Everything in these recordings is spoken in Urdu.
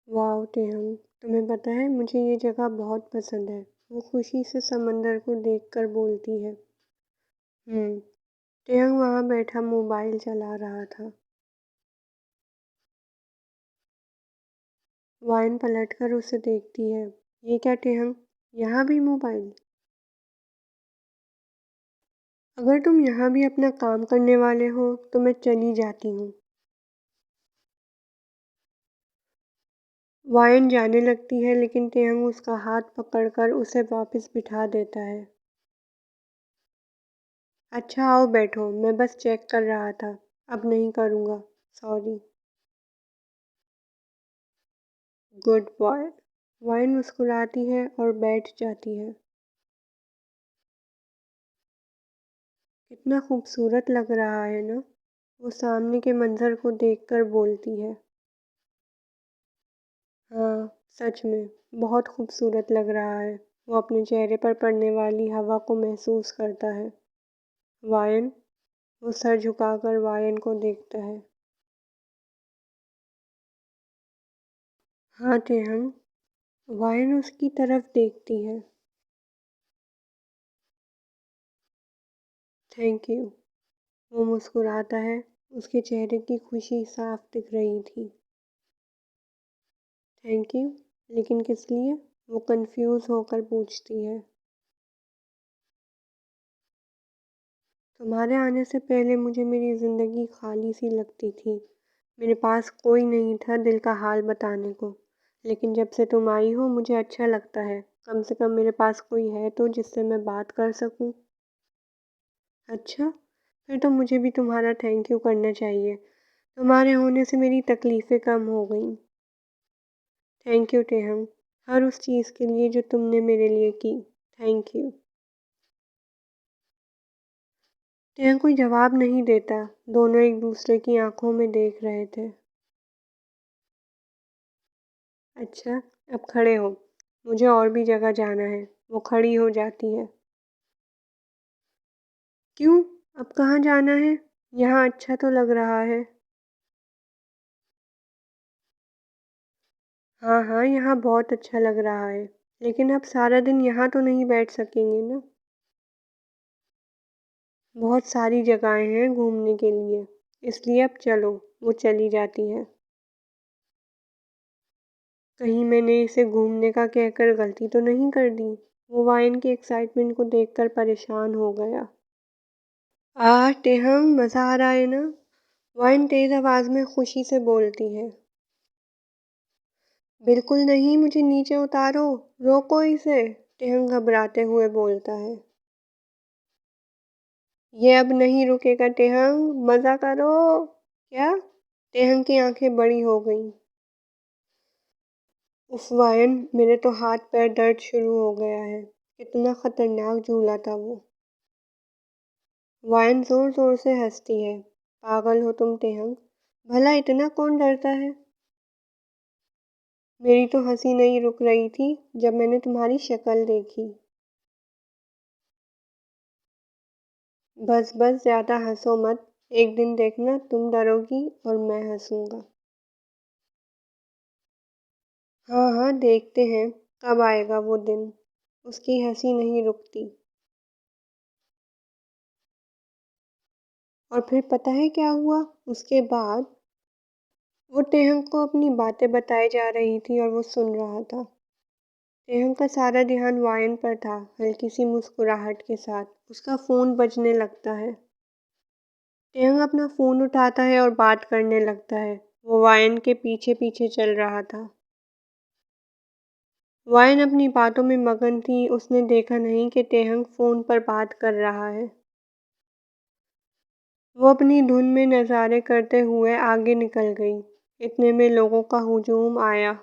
واو ٹیہانگ، تمہیں پتہ ہے مجھے یہ جگہ بہت پسند ہے۔ وہ خوشی سے سمندر کو دیکھ کر بولتی ہے۔ ٹیہانگ وہاں بیٹھا موبائل چلا رہا تھا۔ وائن پلٹ کر اسے دیکھتی ہے۔ یہ کیا ٹیہانگ، یہاں بھی موبائل؟ اگر تم یہاں بھی اپنا کام کرنے والے ہو تو میں چلی جاتی ہوں۔ وائن جانے لگتی ہے لیکن ٹیہانگ اس کا ہاتھ پکڑ کر اسے واپس بٹھا دیتا ہے۔ اچھا آؤ بیٹھو، میں بس چیک کر رہا تھا، اب نہیں کروں گا، سوری۔ Good boy. وائن مسکراتی ہے اور بیٹھ جاتی ہے۔ کتنا خوبصورت لگ رہا ہے نا؟ وہ سامنے کے منظر کو دیکھ کر بولتی ہے۔ ہاں سچ میں بہت خوبصورت لگ رہا ہے۔ وہ اپنے چہرے پر پڑنے والی ہوا کو محسوس کرتا ہے۔ وائن، وہ سر جھکا کر وائن کو دیکھتا ہے۔ ہاں ٹیہانگ۔ وائن اس کی طرف دیکھتی ہے۔ Thank you. وہ مسکراتا ہے، اس کے چہرے کی خوشی صاف دکھ رہی تھی۔ تھینک یو، لیکن کس لیے؟ وہ کنفیوز ہو کر پوچھتی ہے۔ تمہارے آنے سے پہلے مجھے میری زندگی خالی سی لگتی تھی۔ میرے پاس کوئی نہیں تھا دل کا حال بتانے کو، لیکن جب سے تم آئی ہو مجھے اچھا لگتا ہے، کم سے کم میرے پاس کوئی ہے تو جس سے میں بات کر سکوں۔ اچھا، پھر تو مجھے بھی تمہارا تھینک یو کرنا چاہیے، تمہارے ہونے سے میری تکلیفیں کم ہو گئیں۔ تھینک یو ٹیہانگ، ہر اس چیز کے لیے جو تم نے میرے لیے کی، تھینک یو۔ ٹیہانگ کوئی جواب نہیں دیتا، دونوں ایک دوسرے کی آنکھوں میں دیکھ رہے تھے۔ اچھا اب کھڑے ہو، مجھے اور بھی جگہ جانا ہے۔ وہ کھڑی ہو جاتی ہے۔ کیوں؟ اب کہاں جانا ہے؟ یہاں اچھا تو لگ رہا ہے۔ ہاں ہاں یہاں بہت اچھا لگ رہا ہے، لیکن اب سارا دن یہاں تو نہیں بیٹھ سکیں گے نا؟ بہت ساری جگہیں ہیں گھومنے کے لیے، اس لیے اب چلو۔ وہ چلی جاتی ہے۔ کہیں میں نے اسے گھومنے کا کہہ کر غلطی تو نہیں کر دی؟ وہ وائن کی ایکسائٹمنٹ کو دیکھ کر پریشان ہو گیا۔ ٹیہانگ مزہ آ رہا ہے نا؟ وائن تیز آواز میں خوشی سے بولتی ہے۔ بالکل نہیں، مجھے نیچے اتارو، روکو اسے، ٹیہانگ گھبراتے ہوئے بولتا ہے۔ یہ اب نہیں رکے گا ٹیہانگ، مزہ کرو۔ کیا؟ ٹیہانگ کی آنکھیں بڑی ہو گئیں۔ اف وائن، میرے تو ہاتھ پیر درد شروع ہو گیا ہے۔ کتنا خطرناک جھولا تھا وہ۔ وائن زور زور سے ہنستی ہے۔ پاگل ہو تم ٹیہانگ، بھلا اتنا کون ڈرتا ہے؟ میری تو ہنسی نہیں رک رہی تھی جب میں نے تمہاری شکل دیکھی۔ بس بس زیادہ ہنسو مت، ایک دن دیکھنا تم ڈرو گی اور میں ہنسوں گا۔ ہاں ہاں دیکھتے ہیں کب آئے گا وہ دن۔ اس کی ہنسی نہیں رکتی۔ اور پھر پتہ ہے کیا ہوا اس کے بعد؟ وہ ٹیہانگ کو اپنی باتیں بتائی جا رہی تھی اور وہ سن رہا تھا۔ ٹیہانگ کا سارا دھیان وائن پر تھا۔ ہلکی سی مسکراہٹ کے ساتھ اس کا فون بجنے لگتا ہے۔ ٹیہانگ اپنا فون اٹھاتا ہے اور بات کرنے لگتا ہے۔ وہ وائن کے پیچھے پیچھے چل رہا تھا۔ وائن اپنی باتوں میں مگن تھی، اس نے دیکھا نہیں کہ ٹیہانگ فون پر بات کر رہا ہے۔ وہ اپنی دھن میں نظارے کرتے ہوئے آگے نکل گئی۔ اتنے میں لوگوں کا ہجوم آیا۔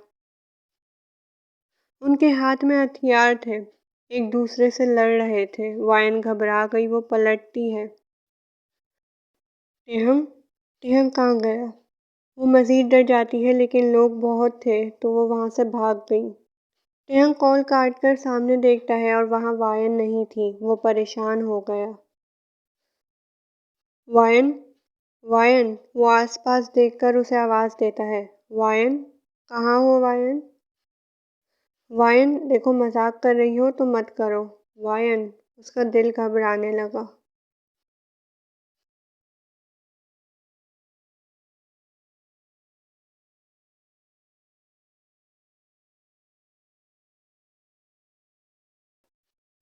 ان کے ہاتھ میں ہتھیار تھے، ایک دوسرے سے لڑ رہے تھے۔ وائن گھبرا گئی، وہ پلٹتی ہے۔ ٹیہانگ، ٹیہانگ کہاں گیا؟ وہ مزید ڈر جاتی ہے لیکن لوگ بہت تھے تو وہ وہاں سے بھاگ گئی۔ ٹیہانگ کال کاٹ کر سامنے دیکھتا ہے اور وہاں وائن نہیں تھی۔ وہ پریشان ہو گیا۔ وائن، وائن، وہ آس پاس دیکھ کر اسے آواز دیتا ہے۔ وائن، کہاں ہو وائن؟ وائن دیکھو مذاق کر رہی ہو تو مت کرو۔ وائن، اس کا دل گھبرانے لگا۔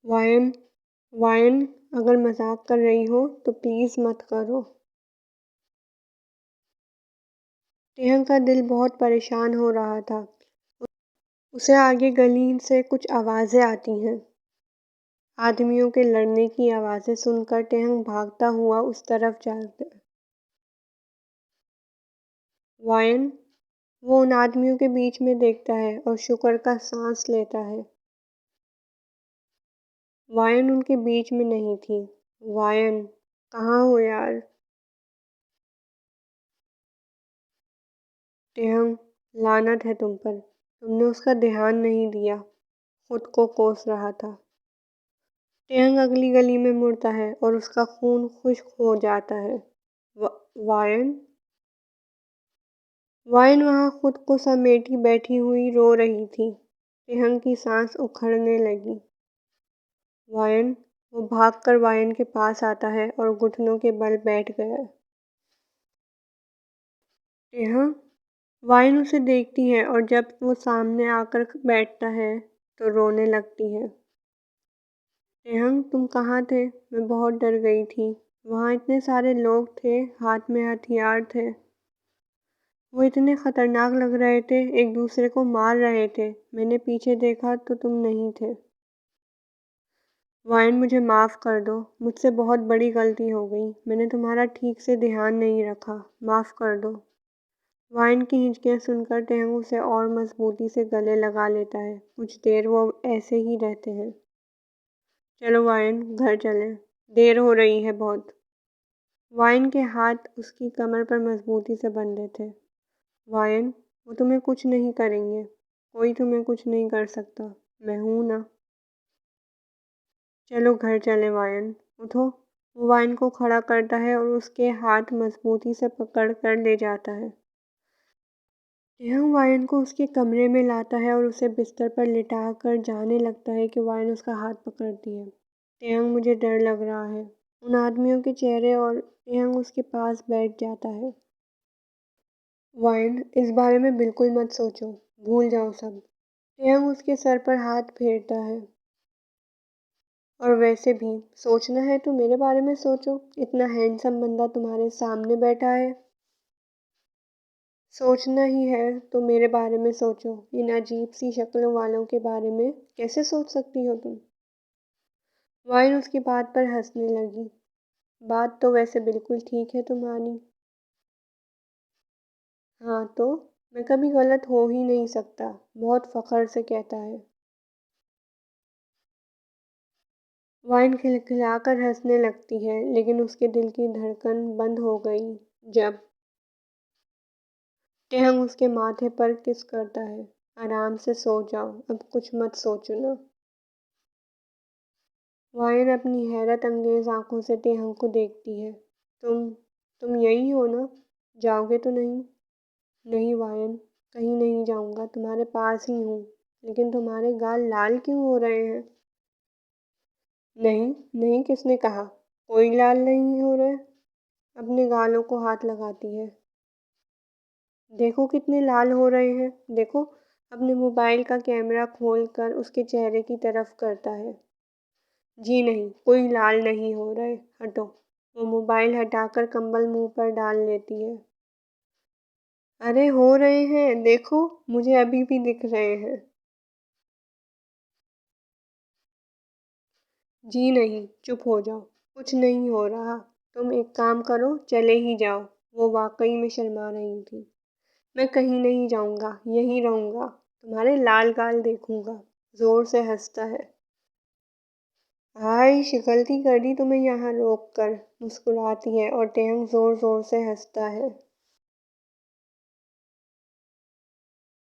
وائن، وائن اگر مذاق کر رہی ہو تو پلیز مت کرو۔ ٹیہنگ کا دل بہت پریشان ہو رہا تھا۔ اسے آگے گلی سے کچھ آوازیں آتی ہیں۔ آدمیوں کے لڑنے کی آوازیں سن کر ٹیہنگ بھاگتا ہوا اس طرف جاتا ہے۔ وائن، وہ ان آدمیوں کے بیچ میں دیکھتا ہے اور شکر کا سانس لیتا ہے۔ وائن ان کے بیچ میں نہیں تھی۔ وائن، کہاں ہو یار؟ ٹیہنگ، لعنت ہے تم پر، تم نے اس کا دھیان نہیں دیا، خود کو کوس رہا تھا۔ ٹیہنگ اگلی گلی میں مڑتا ہے اور اس کا خون خشک ہو جاتا ہے۔ وائن، وائن وہاں خود کو سمیٹی بیٹھی ہوئی رو رہی تھی۔ ٹیہنگ کی سانس اکھڑنے لگی۔ وائن، وہ بھاگ کر وائن کے پاس آتا ہے اور گھٹنوں کے بل بیٹھ گیا۔ ٹیہنگ، وائن اسے دیکھتی ہے اور جب وہ سامنے آ کر بیٹھتا ہے تو رونے لگتی ہے۔ ٹیہنگ، تم کہاں تھے؟ میں بہت ڈر گئی تھی۔ وہاں اتنے سارے لوگ تھے، ہاتھ میں ہتھیار تھے۔ وہ اتنے خطرناک لگ رہے تھے، ایک دوسرے کو مار رہے تھے۔ میں نے پیچھے دیکھا تو تم نہیں تھے۔ وائن، مجھے معاف کر دو، مجھ سے بہت بڑی غلطی ہو گئی، میں نے تمہارا ٹھیک سے دھیان نہیں رکھا، معاف کر دو۔ وائن کی ہچکیاں سن کر ٹیہنگ اسے اور مضبوطی سے گلے لگا لیتا ہے۔ کچھ دیر وہ ایسے ہی رہتے ہیں۔ چلو وائن، گھر چلیں، دیر ہو رہی ہے بہت۔ وائن کے ہاتھ اس کی کمر پر مضبوطی سے بندھے تھے۔ وائن، وہ تمہیں کچھ نہیں کریں گے، کوئی تمہیں کچھ نہیں کر سکتا، میں ہوں نا۔ چلو گھر چلیں وائن، اٹھو۔ وہ وائن کو کھڑا کرتا ہے اور اس کے ہاتھ مضبوطی سے پکڑ کر لے جاتا ہے۔ ٹیہنگ وائن کو اس کے کمرے میں لاتا ہے اور اسے بستر پر لٹا کر جانے لگتا ہے کہ وائن اس کا ہاتھ پکڑتی ہے۔ ٹیہنگ، مجھے ڈر لگ رہا ہے۔ ان آدمیوں کے چہرے اور ٹیہنگ اس کے پاس بیٹھ جاتا ہے۔ وائن، اس بارے میں بالکل مت سوچو، بھول جاؤ سب۔ ٹیہنگ اس کے سر پر ہاتھ پھیرتا ہے۔ اور ویسے بھی سوچنا ہے تو میرے بارے میں سوچو، اتنا ہینڈسم بندہ تمہارے سامنے بیٹھا ہے۔ سوچنا ہی ہے تو میرے بارے میں سوچو، ان عجیب سی شکلوں والوں کے بارے میں کیسے سوچ سکتی ہو تم؟ وائن اس کی بات پر ہنسنے لگی۔ بات تو ویسے بالکل ٹھیک ہے تمہاری۔ ہاں تو، میں کبھی غلط ہو ہی نہیں سکتا، بہت فخر سے کہتا ہے۔ وائن کھلکھلا کر ہنسنے لگتی ہے، لیکن اس کے دل کی دھڑکن بند ہو گئی جب ٹیہنگ اس کے ماتھے پر کس کرتا ہے۔ آرام سے سو جاؤ، اب کچھ مت سوچنا۔ وائن اپنی حیرت انگیز آنکھوں سے ٹیہنگ کو دیکھتی ہے۔ تم یہی ہو نا؟ جاؤ گے تو نہیں؟ نہیں وائن، کہیں نہیں جاؤں گا، تمہارے پاس ہی ہوں۔ لیکن تمہارے گال لال کیوں ہو رہے ہیں؟ نہیں نہیں، کس نے کہا؟ کوئی لال نہیں ہو رہے۔ اپنے گالوں کو ہاتھ لگاتی ہے۔ دیکھو کتنے لال ہو رہے ہیں، دیکھو۔ اپنے موبائل کا کیمرہ کھول کر اس کے چہرے کی طرف کرتا ہے۔ جی نہیں، کوئی لال نہیں ہو رہے، ہٹو۔ وہ موبائل ہٹا کر کمبل منہ پر ڈال لیتی ہے۔ ارے ہو رہے ہیں، دیکھو، مجھے ابھی بھی دکھ رہے ہیں۔ جی نہیں، چپ ہو جاؤ، کچھ نہیں ہو رہا۔ تم ایک کام کرو، چلے ہی جاؤ۔ وہ واقعی میں شرما رہی تھی۔ میں کہیں نہیں جاؤں گا، یہیں رہوں گا، تمہارے لال گال دیکھوں گا۔ زور سے ہنستا ہے۔ ہائے، غلطی کر دی تمہیں یہاں روک کر، مسکراتی ہے اور ٹیہنگ زور زور سے ہنستا ہے۔